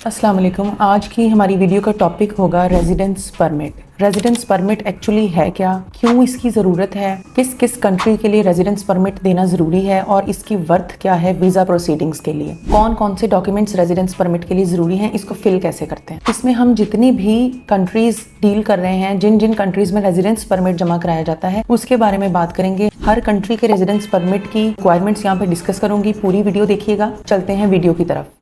अस्सलाम वालेकुम। आज की हमारी वीडियो का टॉपिक होगा residence permit. Residence permit actually है क्या, क्यों इसकी ज़रूरत है, किस किस कंट्री के लिए रेजिडेंस परमिट देना ज़रूरी है और इसकी वर्थ क्या है वीज़ा प्रोसीडिंग्स के लिए, कौन कौन से डॉक्यूमेंट्स रेजिडेंस परमिट के लिए ज़रूरी हैं, इसको फिल कैसे करते हैं। इसमें हम जितनी भी कंट्रीज़ डील कर रहे हैं, जिन जिन कंट्रीज़ में रेजिडेंस परमिट जमा कराया जाता है उसके बारे में बात करेंगे। हर कंट्री के रेजिडेंस परमिट की रिक्वायरमेंट्स यहाँ पे डिस्कस करूंगी। पूरी वीडियो देखिएगा। चलते हैं वीडियो की तरफ।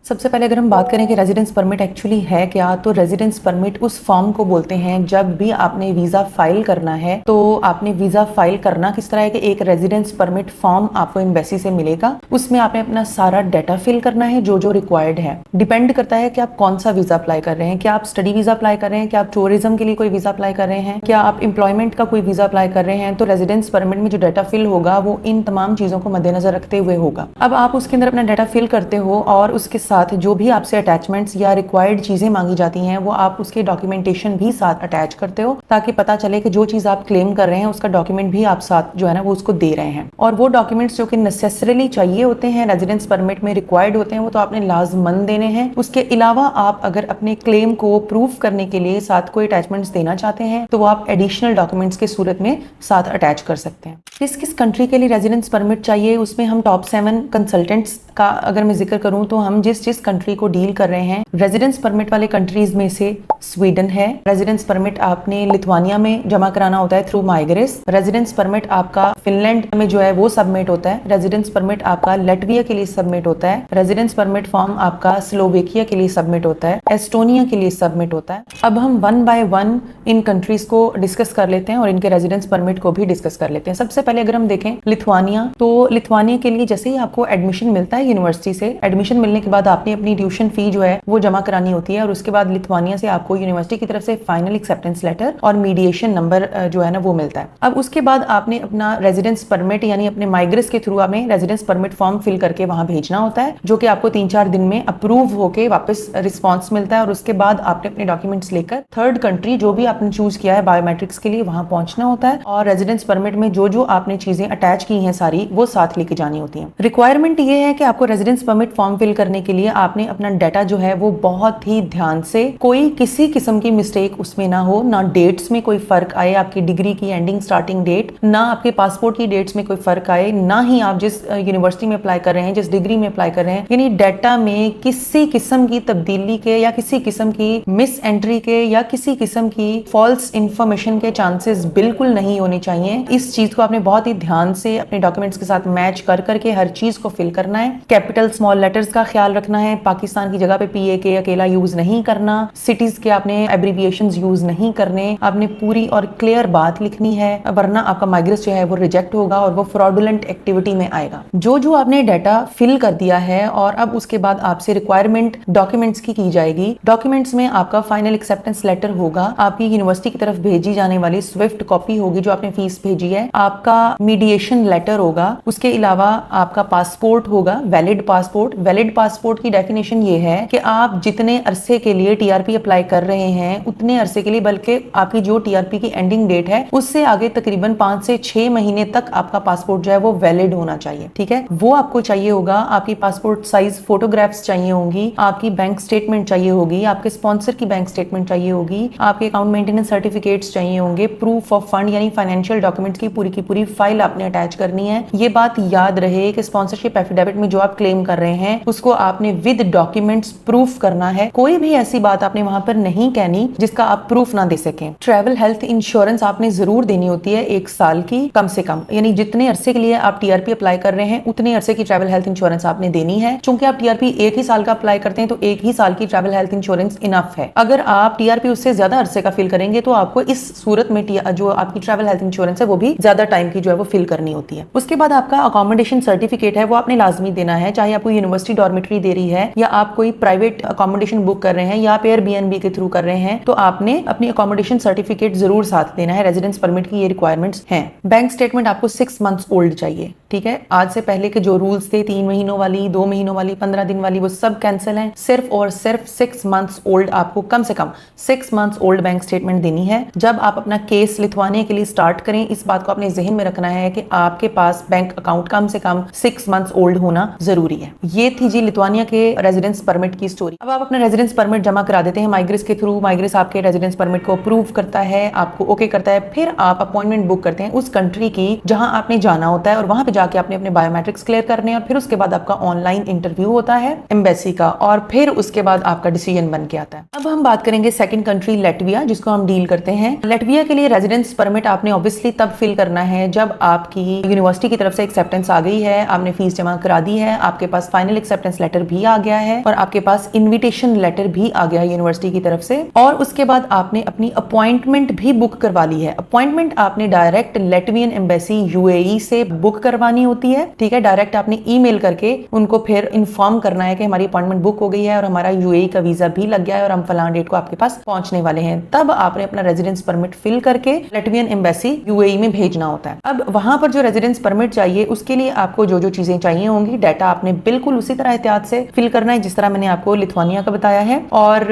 सबसे पहले अगर हम बात करें कि रेजिडेंस परमिट एक्चुअली है क्या, तो रेजिडेंस परमिट उस फॉर्म को बोलते हैं जब भी आपने वीज़ा फाइल करना है। तो आपने वीज़ा फाइल करना किस तरह है कि एक रेजिडेंस परमिट फॉर्म आपको एम्बेसी से मिलेगा। उसमें आपने अपना सारा डाटा फिल करना है जो जो रिक्वायर्ड है। डिपेंड करता है कि आप कौन सा वीज़ा अप्लाई कर रहे हैं। क्या आप स्टडी वीज़ा अप्लाई कर रहे हैं, क्या आप टूरिज्म के लिए कोई वीज़ा अप्लाई कर रहे हैं, क्या आप एम्प्लॉयमेंट का कोई वीज़ा अप्लाई कर रहे हैं। तो रेजिडेंस परमिट में जो डाटा फिल होगा वो इन तमाम चीज़ों को मद्देनजर रखते हुए होगा। अब आप उसके अंदर अपना डाटा फिल करते हो और उसके साथ जो भी आपसे अटैचमेंट्स या रिक्वायर्ड चीजें मांगी जाती हैं वो आप उसके डॉक्यूमेंटेशन भी साथ अटैच करते हो, ताकि पता चले कि जो चीज आप क्लेम कर रहे हैं उसका डॉक्यूमेंट भी आप साथ जो है ना वो उसको दे रहे हैं। और वो डॉक्यूमेंट्स जो कि नेसेसरीली चाहिए होते हैं, रेजिडेंस परमिट में रिक्वायर्ड होते हैं, वो तो आपने लाजमन देने हैं। उसके अलावा आप अगर अपने क्लेम को प्रूव करने के लिए साथ कोई अटैचमेंट्स देना चाहते हैं तो वो आप एडिशनल डॉक्यूमेंट्स के सूरत में साथ अटैच कर सकते हैं। किस किस कंट्री के लिए रेजिडेंस परमिट चाहिए, उसमें हम टॉप 7 कंसल्टेंट्स का अगर मैं जिक्र करूं तो हम जिस जिस कंट्री को डील कर रहे हैं, रेजिडेंस परमिट वाले कंट्रीज में से स्वीडन है। रेजिडेंस परमिट आपने लिथुआनिया में जमा कराना होता है थ्रू माइग्रेस। रेजिडेंस परमिट आपका फिनलैंड में जो है वो सबमिट होता है। रेजिडेंस परमिट आपका लटविया के लिए सबमिट होता है। रेजिडेंस परमिट फॉर्म आपका स्लोवेकिया के लिए सबमिट होता है, एस्टोनिया के लिए सबमिट होता है। अब हम 1 बाय 1 इन कंट्रीज को डिस्कस कर लेते हैं और इनके रेजिडेंस परमिट को भी डिस्कस कर लेते हैं। सबसे पहले अगर हम देखें लिथुआनिया, तो लिथुआनिया के लिए जैसे ही आपको एडमिशन मिलता है यूनिवर्सिटी से, एडमिशन मिलने के बाद आपने अपनी ट्यूशन फी जो है वो जमा करानी होती है और उसके बाद लिथुआनिया से आपको यूनिवर्सिटी की तरफ से फाइनल एक्सेप्टेंस लेटर और मीडिएशन नंबर जो है ना वो मिलता है। अब उसके बाद आपने अपना रेजिडेंस परमिट यानी अपने माइग्रेस के थ्रू आपने रेजिडेंस परमिट फॉर्म फिल करके वहां भेजना होता है, जो कि आपको 3-4 दिन में अप्रूव होके वापस रिस्पॉन्स मिलता है। और उसके बाद आपने अपने डॉक्यूमेंट्स लेकर थर्ड कंट्री जो भी आपने चूज किया है बायोमेट्रिक्स के लिए वहां पहुंचना होता है और रेजिडेंस परमिट में जो जो आपने चीजें अटैच की हैं सारी वो साथ लेके जानी होती हैं। रिक्वायरमेंट ये है कि आपको रेजिडेंस परमिट फॉर्म फिल करने के लिए आपने अपना डाटा जो है वो बहुत ही ध्यान से, कोई किसी किस्म की मिस्टेक उसमें ना हो, ना डेट्स में कोई फर्क आए, आपकी डिग्री की एंडिंग स्टार्टिंग डेट, ना आपके पासपोर्ट की डेट्स में कोई फर्क आए, ना ही आप जिस यूनिवर्सिटी में अप्लाई कर रहे हैं, जिस डिग्री में अप्लाई कर रहे हैं, यानी डाटा में किसी किस्म की तब्दीली के या किसी किस्म की मिस एंट्री के या किसी किस्म की फॉल्स इंफॉर्मेशन के चांसेस बिल्कुल नहीं होने चाहिए। इस चीज को आपने बहुत ही ध्यान से अपने डॉक्यूमेंट्स के साथ मैच कर करके हर चीज को फिल करना है। कैपिटल स्मॉल लेटर्स का ख्याल रखना है, पाकिस्तान की जगह पे PAK अकेला यूज नहीं करना, सिटीज के आपने एब्रीविएशंस यूज नहीं करने, आपने पूरी और क्लियर बात लिखनी है, वरना आपका माइग्रेस जो है वो रिजेक्ट होगा और वो फ्रॉडुलेंट एक्टिविटी में आएगा। जो जो आपने डाटा फिल कर दिया है और अब उसके बाद आपसे रिक्वायरमेंट डॉक्यूमेंट्स की जाएगी। डॉक्यूमेंट्स में आपका फाइनल एक्सेप्टेंस लेटर होगा, आपकी यूनिवर्सिटी की तरफ भेजी जाने वाली स्विफ्ट कॉपी होगी जो आपने फीस भेजी है, आपका मीडिएशन लेटर होगा, उसके अलावा आपका पासपोर्ट होगा, वैलिड पासपोर्ट। वैलिड पासपोर्ट की डेफिनेशन ये है कि आप जितने अरसे के लिए TRP अप्लाई कर रहे हैं उतने अरसे के लिए, बल्कि आपकी जो TRP की एंडिंग डेट है उससे आगे तकरीबन 5 से 6 महीने तक आपका पासपोर्ट जो है वो वैलिड होना चाहिए। ठीक है, वो आपको चाहिए होगा। आपकी पासपोर्ट साइज फोटोग्राफ्स चाहिए होंगी, आपकी बैंक स्टेटमेंट चाहिए होगी, आपके स्पॉन्सर की बैंक स्टेटमेंट चाहिए होगी, आपके अकाउंट मेंटेनेंस सर्टिफिकेट्स चाहिए होंगे, प्रूफ ऑफ फंड यानी फाइनेंशियल डॉक्यूमेंट्स की पूरी फाइल आपने अटैच करनी है। ये बात याद रहे कि स्पॉन्सरशिप एफिडेविट में जो आप क्लेम कर रहे हैं उसको आपने विद डॉक्यूमेंट्स प्रूफ करना है। कोई भी ऐसी बात आपने वहां पर नहीं कहनी जिसका आप प्रूफ ना दे सकें। ट्रैवल हेल्थ इंश्योरेंस आपने जरूर देनी होती है 1 साल की कम से कम, यानी जितने अरसे के लिए आप TRP अप्लाई कर रहे हैं उतने अरसे की ट्रैवल हेल्थ इंश्योरेंस आपने देनी है। चूंकि आप TRP 1 ही साल का अप्लाई करते हैं तो 1 ही साल की ट्रैवल हेल्थ इंश्योरेंस इनफ है। अगर आप TRP उससे ज्यादा अरसे का फिल करेंगे तो आपको इस सूरत में जो आपकी ट्रैवल हेल्थ इंश्योरेंस है वो भी ज्यादा टाइम की जो है वो फिल करनी होती है। उसके बाद आपका अकोमोडेशन सर्टिफिकेट है वो आपने लाजमी देना है, चाहे आपको यूनिवर्सिटी डॉर्मेटरी दे रही है या आप कोई प्राइवेट अकोमोडेशन बुक कर रहे हैं या आप एयरबीएनबी के थ्रू कर रहे हैं तो आपने अपनी अकोमोडेशन सर्टिफिकेट जरूर साथ देना है। रेजिडेंस परमिट की ये रिक्वायरमेंट्स हैं। बैंक स्टेटमेंट आपको 6 मंथ्स ओल्ड चाहिए, ठीक है। आज से पहले के जो रूल्स थे 3 महीनों वाली, 2 महीनों वाली, 15 दिन वाली, वो सब कैंसिल हैं। सिर्फ और सिर्फ 6 मंथ्स ओल्ड, आपको कम से कम 6 मंथ्स ओल्ड बैंक स्टेटमेंट देनी है। जब आप अपना केस लिथवाने के लिए स्टार्ट करें, इस बात को अपने जहन में रखना है कि आपके पास बैंक अकाउंट कम से कम 6 मंथ्स ओल्ड होना जरूरी है। ये थी जी लिथुआनिया के रेजिडेंस परमिट की स्टोरी। अब आप अपना रेजिडेंस परमिट जमा करा देते हैं माइग्रेस के थ्रू। माइग्रेस आपके रेजिडेंस परमिट को अप्रूव करता है, आपको ओके करता है। फिर आप अपॉइंटमेंट बुक करते हैं उस कंट्री की जहां आपने जाना होता है और वहां पे जाके आपने अपने बायोमेट्रिक्स क्लियर करने हैं और फिर उसके बाद आपका ऑनलाइन इंटरव्यू होता है एम्बेसी का और फिर उसके बाद आपका डिसीजन बन के आता है। अब हम बात करेंगे सेकंड कंट्री लैटविया, जिसको हम डील करते हैं। लैटविया के लिए रेजिडेंस परमिट आपने ऑब्वियसली तब फिल करना है जब आपकी यूनिवर्सिटी की तरफ से एक्सेप्टेंस आ गई है, आपने फीस जमा करा दी है, आपके पास फाइनल एक्सेप्टेंस लेटर भी आ गया है और आपके पास इन्विटेशन लेटर भी आ गया है यूनिवर्सिटी की तरफ से। और उसके बाद आपने अपनी अपॉइंटमेंट भी बुक करवा ली है। अपॉइंटमेंट आपने डायरेक्ट लैटवियन एम्बेसी यूएई से बुक करवानी होती है, ठीक है। डायरेक्ट आपने ईमेल करके उनको फिर इन्फॉर्म करना है कि हमारी अपॉइंटमेंट बुक हो गई है और हमारा यूएई का वीजा भी लग गया है और हम फलां डेट को आपके पास पहुंचने वाले हैं। तब आपने अपना रेजिडेंस परमिट फिल करके लैटवियन एम्बेसी यूएई में भेजना होता है। अब वहां पर जो रेजिडेंस परमिट चाहिए उसके लिए आपको जो जो चीजें चाहिए होंगी, डाटा आपने बिल्कुल उसी तरह एहतियात से फिल करना है जिस तरह मैंने आपको लिथुआनिया का बताया है। और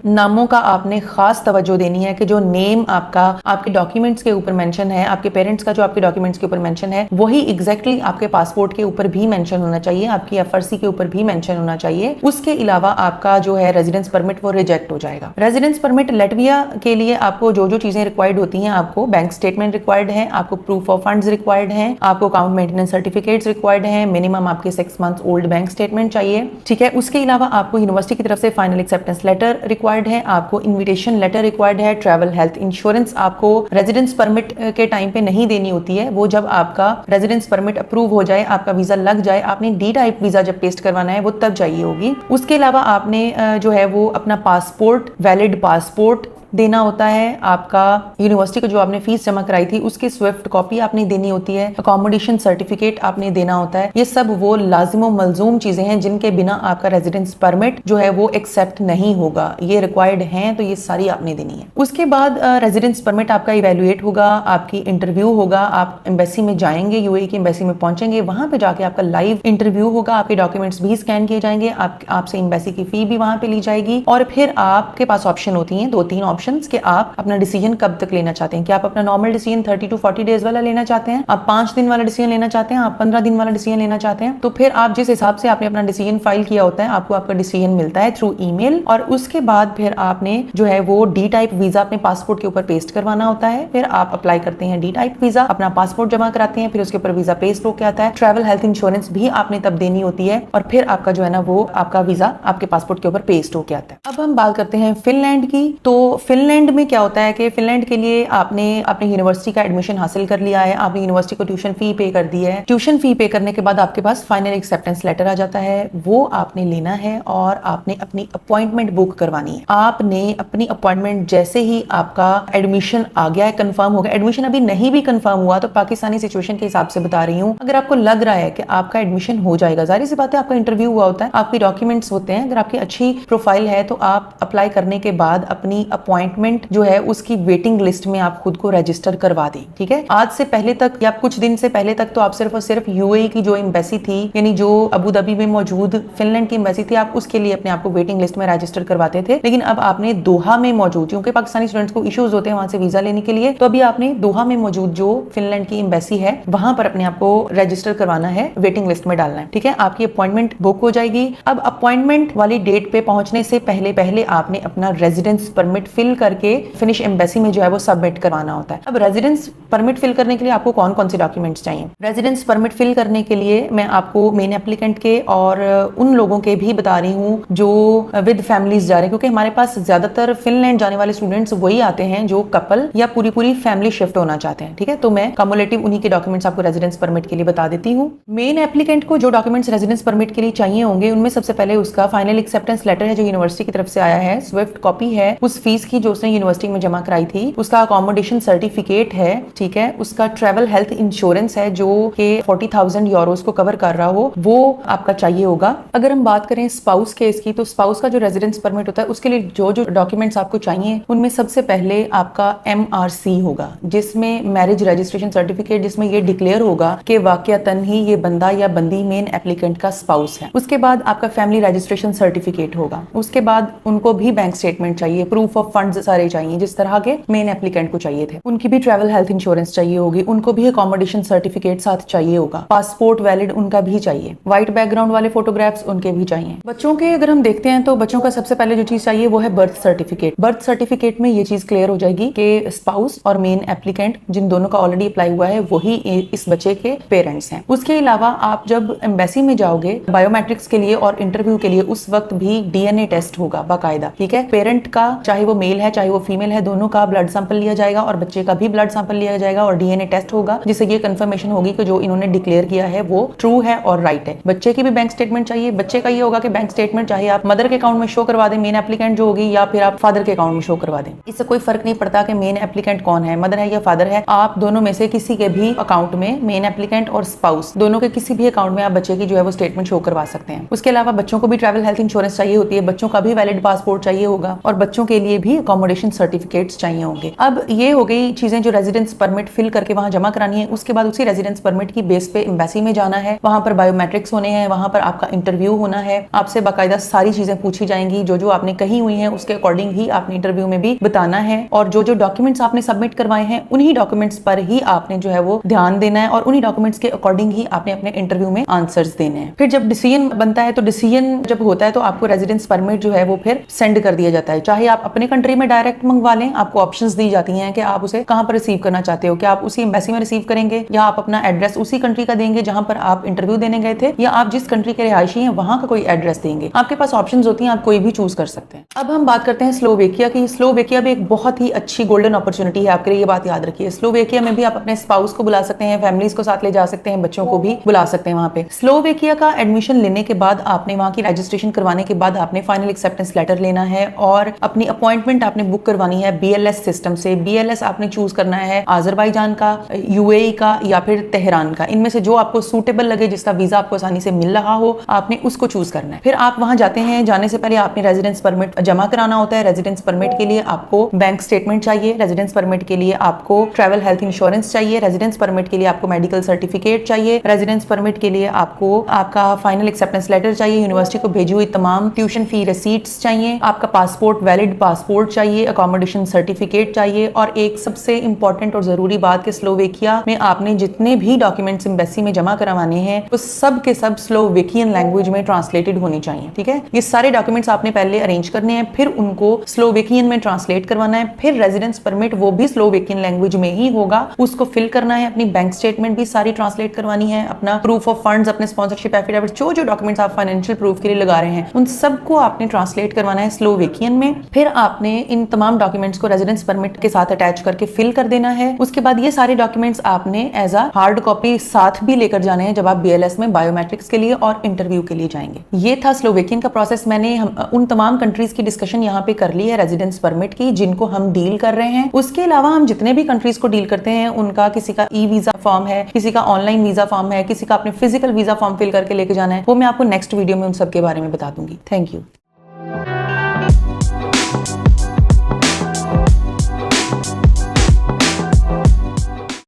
नामों का आपने खास तवज्जो देनी है कि जो नेम आपका आपके डॉक्यूमेंट्स के ऊपर मेंशन है, आपके पेरेंट्स का जो आपके डॉक्यूमेंट्स के ऊपर मेंशन है, वही एग्जैक्टली आपके पासपोर्ट के ऊपर भी मेंशन होना चाहिए, आपकी एफआरसी के ऊपर भी मेंशन होना चाहिए। उसके अलावा आपका जो है रेजिडेंस परमिट वो रिजेक्ट हो जाएगा। रेजिडेंस परमिट लैटविया के लिए आपको जो जो चीजें रिक्वायर्ड होती हैं, आपको बैंक स्टेटमेंट रिक्वायर्ड है, आपको प्रूफ ऑफ फंड्स रिक्वायर्ड है, आपको अकाउंट मेंटेनेंस सर्टिफिकेट्स रिक्वायर्ड है, मिनिमम आपके 6 मंथ्स ओल्ड बैंक स्टेटमेंट चाहिए, ठीक है। उसके अलावा आपको यूनिवर्सिटी की तरफ से फाइनल एक्सेप्टेंस लेटर रिक्वायर्ड है, आपको इन्विटेशन लेटर रिक्वायर्ड है, ट्रैवल हेल्थ इंश्योरेंस आपको रेजिडेंस परमिट के टाइम पे नहीं देनी होती है, वो जब आपका रेजिडेंस परमिट अप्रूव हो जाए, आपका वीजा लग जाए, आपने डी टाइप वीजा जब पेस्ट करवाना है वो तब चाहिए होगी। उसके अलावा आपने जो है वो अपना पासपोर्ट, वैलिड पासपोर्ट देना होता है। आपका यूनिवर्सिटी को जो आपने फीस जमा कराई थी उसकी स्विफ्ट कॉपी आपने देनी होती है, अकोमोडेशन सर्टिफिकेट आपने देना होता है। ये सब वो लाजिम व मलजूम चीजें हैं जिनके बिना आपका रेजिडेंस परमिट जो है वो एक्सेप्ट नहीं होगा। ये रिक्वायर्ड हैं तो ये सारी आपने देनी है। उसके बाद रेजिडेंस परमिट आपका इवेल्युएट होगा, आपकी इंटरव्यू होगा, आप एम्बेसी में जाएंगे, यूएई की एम्बेसी में पहुंचेंगे, वहां पे जाके आपका लाइव इंटरव्यू होगा, आपके डॉक्यूमेंट्स भी स्कैन किए जाएंगे, आपसे एम्बेसी की फी भी वहां पे ली जाएगी और फिर आपके पास ऑप्शन होती है 2-3 ऑप्शंस कि आप अपना डिसीजन कब तक लेना चाहते हैं। क्या आप अपना नॉर्मल डिसीजन 30 to 40 डेज वाला लेना चाहते हैं, आप 5 दिन वाला डिसीजन लेना चाहते हैं, आप 15 दिन वाला डिसीजन लेना चाहते हैं। तो फिर आप जिस हिसाब से आपने अपना डिसीजन फाइल किया होता है आपको आपका डिसीजन मिलता है थ्रू ईमेल और उसके बाद फिर आपने जो है वो डी टाइप वीजा अपने पासपोर्ट के ऊपर पेस्ट करवाना होता है। फिर आप अप्लाई करते हैं डी टाइप वीजा, अपना पासपोर्ट जमा कराते हैं, फिर उसके ऊपर वीजा पेस्ट होकर आता है। ट्रैवल हेल्थ इंश्योरेंस भी आपने तब देनी होती है और फिर आपका जो है ना वो आपका वीजा आपके पासपोर्ट के ऊपर पेस्ट होकर आता है। अब हम बात करते हैं फिनलैंड की। तो फिनलैंड में क्या होता है कि फिनलैंड के लिए आपने अपनी यूनिवर्सिटी का एडमिशन हासिल कर लिया है, आपने यूनिवर्सिटी को ट्यूशन फी पे कर दी है। ट्यूशन फी पे करने के बाद आपके पास फाइनल एक्सेप्टेंस लेटर आ जाता है, वो आपने लेना है और आपने अपनी अपॉइंटमेंट बुक करवानी है। आपने अपनी अपॉइंटमेंट जैसे ही आपका एडमिशन आ गया है, कंफर्म हो गया, एडमिशन अभी नहीं भी कंफर्म हुआ तो पाकिस्तानी सिचुएशन के हिसाब से बता रही हूँ, अगर आपको लग रहा है कि आपका एडमिशन हो जाएगा, जाहिर सी बात है आपका इंटरव्यू हुआ होता है, आपके डॉक्यूमेंट्स होते हैं, अगर आपकी अच्छी प्रोफाइल है तो आप अप्लाई करने के बाद अपनी अपॉइंटमेंट जो है उसकी वेटिंग लिस्ट में आप खुद को रजिस्टर करवा दें, ठीक है। आज से पहले तक या कुछ दिन से पहले तक तो आप सिर्फ और सिर्फ यूएई की जो एम्बेसी थी, यानी जो अबू धाबी में मौजूद फिनलैंड की एम्बेसी थी, आप उसके लिए अपने आप को वेटिंग लिस्ट में रजिस्टर करवाते थे। लेकिन अब आपने दोहा में मौजूद, क्योंकि पाकिस्तानी स्टूडेंट्स को इश्यूज होते हैं वहां से वीजा लेने के लिए, तो अभी आपने दोहा में मौजूद जो फिनलैंड की एम्बेसी है वहां पर अपने आप को रजिस्टर करवाना है, वेटिंग लिस्ट में डालना है, ठीक है। आपकी अपॉइंटमेंट बुक हो जाएगी। अब अपॉइंटमेंट वाली डेट पे पहुंचने से पहले पहले आपने अपना रेजिडेंस परमिट फिल करके फिनिश एम्बेसी में जो है वो सबमिट करवाना होता है। अब रेजिडेंस परमिट फिल करने के लिए आपको कौन कौन से डॉक्यूमेंट्स चाहिए? रेजिडेंस परमिट फिल करने के लिए मैं आपको मेन एप्लीकेंट के और उन लोगों के भी बता रही हूँ जो विद फैमिलीज जा रहे हैं, क्योंकि हमारे पास ज्यादातर फिनलैंड जाने वाले स्टूडेंट्स वही आते हैं जो कपल या पूरी पूरी फैमिली शिफ्ट होना चाहते हैं, ठीक है। तो मैं कम्युलेटिव उन्हीं के डॉक्यूमेंट्स आपको रेजिडेंस परमिट के लिए बता देती हूँ। मेन एप्लीकेंट को जो डॉक्यूमेंट्स रेजिडेंस परमिट के लिए चाहिए होंगे उनमें सबसे पहले उसका फाइनल एक्सेप्टेंस लेटर है जो यूनिवर्सिटी की तरफ से आया है, स्विफ्ट कॉपी है उस फीस की थी जो उसने यूनिवर्सिटी में जमा कराई थी, उसका अकोमोडेशन सर्टिफिकेट है, ठीक है, उसका ट्रेवल हेल्थ इंश्योरेंस है जो कि 40,000 यूरोस को कवर कर रहा हो, वो आपका चाहिए होगा। अगर हम बात करें स्पाउस केस की, तो स्पाउस का जो रेजिडेंस परमिट होता है उसके लिए जो जो डॉक्यूमेंट्स आपको चाहिए उनमें सबसे पहले आपका MRC होगा, जिसमें मैरिज रजिस्ट्रेशन सर्टिफिकेट, जिसमें ये डिक्लेयर होगा कि वाकयातन ही ये बंदा या बंदी मेन एप्लीकेंट का स्पाउस है। उसके बाद आपका फैमिली रजिस्ट्रेशन सर्टिफिकेट होगा। उसके बाद उनको भी बैंक स्टेटमेंट चाहिए, प्रूफ ऑफ फंड्स सारे चाहिए जिस तरह के मेन एप्लीकेंट को चाहिए थे। उनकी भी ट्रैवल हेल्थ इंश्योरेंस चाहिए होगी, उनको भी अकोमोडेशन सर्टिफिकेट साथ चाहिए होगा, पासपोर्ट वैलिड उनका भी चाहिए, व्हाइट बैकग्राउंड वाले फोटोग्राफ्स उनके भी चाहिए। बच्चों के अगर हम देखते हैं तो बच्चों का सबसे पहले जो चीज चाहिए वो है बर्थ सर्टिफिकेट। बर्थ सर्टिफिकेट में ये चीज क्लियर हो जाएगी कि स्पाउस और मेन एप्लीकेंट जिन दोनों का ऑलरेडी अप्लाई हुआ है वही इस बच्चे के पेरेंट्स हैं। उसके अलावा आप जब एम्बेसी में जाओगे बायोमेट्रिक्स के लिए और इंटरव्यू के लिए, उस वक्त भी DNA टेस्ट होगा बाकायदा, ठीक है। पेरेंट का चाहे वो मेल है चाहे वो फीमेल है, दोनों का ब्लड सैंपल लिया जाएगा और बच्चे का भी ब्लड सैंपल लिया जाएगा और DNA टेस्ट होगा, जिससे ये कंफर्मेशन होगी कि जो इन्होंने डिक्लेयर किया है वो ट्रू है और राइट है। बच्चे की भी बैंक स्टेटमेंट चाहिए। बच्चे का ये होगा कि बैंक स्टेटमेंट चाहे आप मदर के अकाउंट में शो करवा दें मेन एप्लीकेंट जो होगी, या फिर आप फादर के अकाउंट में शो करवा दें। इससे कोई फर्क नहीं पड़ता कि मेन एप्लीकेंट कौन है, मदर है या फादर है, आप दोनों में से किसी के भी अकाउंट में मेन एप्लीकेंट और स्पाउस दोनों के किसी भी अकाउंट में आप बच्चे की जो है वो स्टेटमेंट शो करवा सकते हैं। उसके अलावा बच्चों को भी ट्रैवल हेल्थ इंश्योरेंस चाहिए होती है, बच्चों का भी वैलिड पासपोर्ट चाहिए होगा और बच्चों के लिए भी अकोमोडेशन सर्टिफिकेट्स चाहिए होंगे। अब ये हो गई चीजें जो रेजिडेंस परमिट फिल करके वहां जमा करानी है। उसके बाद उसी रेजिडेंस परमिट की बेस पे एम्बेसी में जाना है, वहां पर बायोमेट्रिक्स होने हैं, वहां पर आपका इंटरव्यू होना है, आपसे बाकायदा सारी चीजें पूछी जाएंगी, जो जो आपने कही हुई हैं उसके अकॉर्डिंग ही आपने इंटरव्यू में भी बताना है, और जो जो डॉक्यूमेंट्स आपने सबमिट करवाए हैं उन्हीं डॉक्यूमेंट्स पर ही आपने जो है वो ध्यान देना है और उन्हीं डॉक्यूमेंट्स के अकॉर्डिंग ही आपने अपने इंटरव्यू में आंसर्स देने हैं। फिर जब डिसीजन बनता है, तो डिसीजन जब होता है तो आपको रेजिडेंस परमिट जो है वो फिर सेंड कर दिया जाता है। चाहे आप अपने कंट्री में डायरेक्ट मंगवा लें, आपको ऑप्शंस दी जाती हैं कि आप उसे कहां पर रिसीव करना चाहते हो, क्या आप उसी एम्बेसी में रिसीव करेंगे या आप अपना एड्रेस उसी कंट्री का देंगे जहां पर आप इंटरव्यू देने गए थे, या आप जिस कंट्री के रिहायशी हैं वहां का कोई एड्रेस देंगे। आपके पास ऑप्शंस होती हैं, आप कोई भी चूज कर सकते हैं। अब हम बात करते हैं स्लोवेकिया की। स्लोवेकिया भी एक बहुत ही अच्छी गोल्डन अपॉर्चुनिटी है आपके लिए, ये बात याद रखिए। स्लोवेकिया में भी आप अपने स्पाउस को बुला सकते हैं, फैमिलीज को साथ ले जा सकते हैं, बच्चों को भी बुला सकते हैं वहां पे। स्लोवेकिया का एडमिशन लेने के बाद आपने वहां की रजिस्ट्रेशन करवाने के बाद आपने फाइनल एक्सेप्टेंस लेटर लेना है और अपनी अपॉइंटमेंट आपने बुक करवानी है BLS सिस्टम से। BLS आपने चूज करना है आजरबाईजान का, UAE का या फिर तेहरान का, इनमें से जो आपको सूटेबल लगे, जिसका वीजा आपको आसानी से मिल रहा हो, आपने उसको चूज करना है। फिर आप वहां जाते हैं, जाने से पहले आपने रेजिडेंस परमिट जमा कराना होता है। रेजिडेंस परमिट के लिए आपको बैंक स्टेटमेंट चाहिए, रेजिडेंस परमिट के लिए आपको ट्रैवल हेल्थ इंश्योरेंस चाहिए, रेजिडेंस परमिट के लिए आपको मेडिकल सर्टिफिकेट चाहिए, रेजिडेंस परमिट के लिए आपको आपका फाइनल एक्सेप्टेंस लेटर चाहिए, यूनिवर्सिटी को भेजी हुई तमाम ट्यूशन फी रिसीट्स चाहिए, आपका पासपोर्ट वैलिड पासपोर्ट चाहिए, अकोमोडेशन सर्टिफिकेट चाहिए, और एक सबसे इंपॉर्टेंट और जरूरी बात कि स्लोवेकिया में आपने जितने भी डॉक्यूमेंट्स एम्बेसी में जमा करवाने हैं वो सब के सब स्लोवेकियन लैंग्वेज में ट्रांसलेटेड होने चाहिए, ठीक है। ये सारे डॉक्यूमेंट्स आपने पहले अरेंज करने हैं, फिर उनको स्लोवेकियन में ट्रांसलेट करवाना है, फिर रेजिडेंस परमिट वो भी स्लोवेकियन लैंग्वेज में ही होगा, उसको फिल करना है, अपनी बैंक स्टेटमेंट भी सारी ट्रांसलेट करवानी है, अपना प्रूफ ऑफ फंड्स, अपने स्पॉन्सरशिप एफिडेविट, जो जो डॉक्यूमेंट्स आप फाइनेंशियल प्रूफ के लिए लगा रहे हैं उन सबको आपने ट्रांसलेट करवाना है स्लोवेकियन में। फिर आपने इन तमाम डॉक्यूमेंट्स को रेजिडेंस परमिट के साथ अटैच करके फिल कर देना है। उसके बाद ये सारे डॉक्यूमेंट्स आपने एज अ हार्ड कॉपी साथ भी लेकर जाने हैं जब आप BLS में बायोमेट्रिक्स के लिए और इंटरव्यू के लिए जाएंगे। ये था स्लोवेकियन का प्रोसेस। मैंने उन तमाम कंट्रीज की डिस्कशन यहाँ पे कर ली है रेजिडेंस परमिट की, जिनको हम डील कर रहे हैं। उसके अलावा हम जितने भी कंट्रीज को डील करते हैं उनका किसी का वीजा फॉर्म है, किसी का ऑनलाइन वीजा फॉर्म है, किसी का अपने फिजिकल वीजा फॉर्म फिल करके लेके जाना है, वो मैं आपको नेक्स्ट वीडियो में उन सब के बारे में बता दूंगी। Thank you.